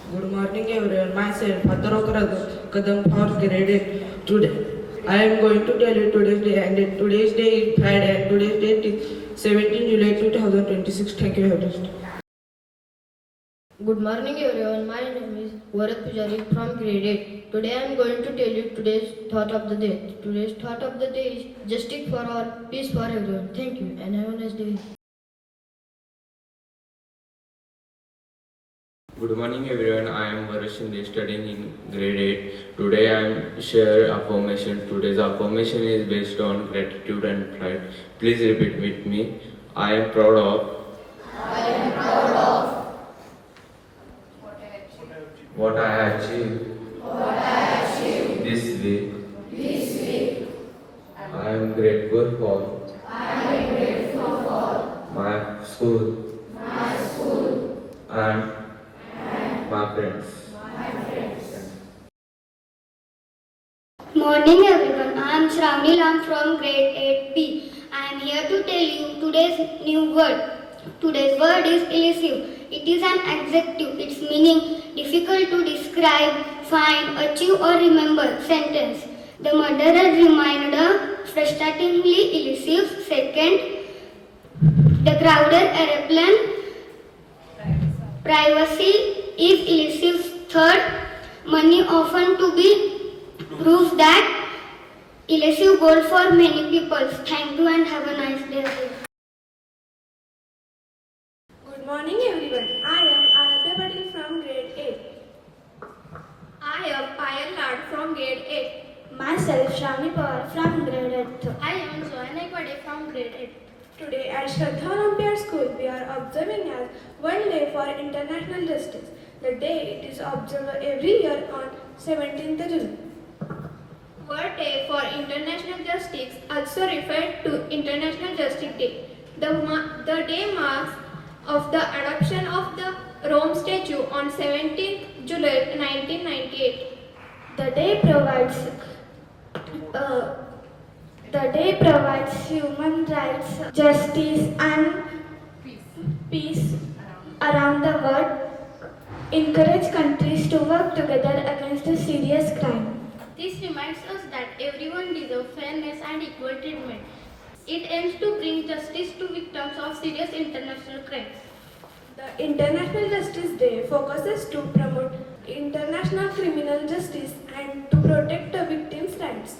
Good morning everyone. Myself Hatharokara Kadam for grade 8. Today I am going to tell you today's day, and today's day is Friday and today's date is 17 July 2026. Thank you very much. Good morning everyone. My name is Varat Pujari from grade 8. Today I am going to tell you today's thought of the day. Today's thought of the day is justice for all, peace for everyone. Thank you and have a nice day. Good morning everyone, I am Varashinde studying in grade 8. Today I am share affirmation. Today's affirmation is based on gratitude and pride. Please repeat with me. I am proud of what I achieved this week. I am grateful for my school and my friends. Morning everyone, I am Shravani Lam from grade 8B. I am here to tell you today's new word. Today's word is elusive. It is an adjective. Its meaning difficult to describe, find, achieve or remember. Sentence. The murderer remained frustratingly elusive. Second, the crowded aeroplane. Privacy is elusive. Third, money often to be proof that elusive goal for many people. Thank you and have a nice day. Good morning everyone. I am Aradhya Patil from grade 8. I am Payal Lad from grade 8. Myself Shravani Pawar from grade 8. I am Zoya Kwade from grade 8. Today at Shraddha Olympiad School we are observing as World Day for International Justice. The day it is observed every year on 17th July. World Day for International Justice, also referred to International Justice Day. The day marks of the adoption of the Rome Statute on 17th July 1998. The day provides human rights, justice and peace around the world. Encourage countries to work together against a serious crime. This reminds us that everyone deserves fairness and equal treatment. It aims to bring justice to victims of serious international crimes. The International Justice Day focuses to promote international criminal justice and to protect the victims' rights.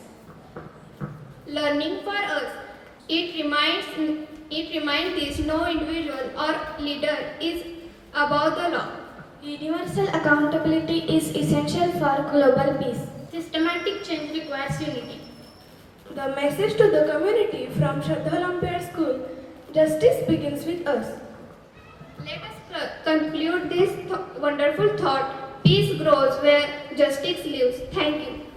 Learning for us, it reminds us no individual or leader is above the law. Universal accountability is essential for global peace. Systematic change requires unity. The message to the community from Shraddha Olympiad School: justice begins with us. Let us conclude this wonderful thought. Peace grows where justice lives. Thank you.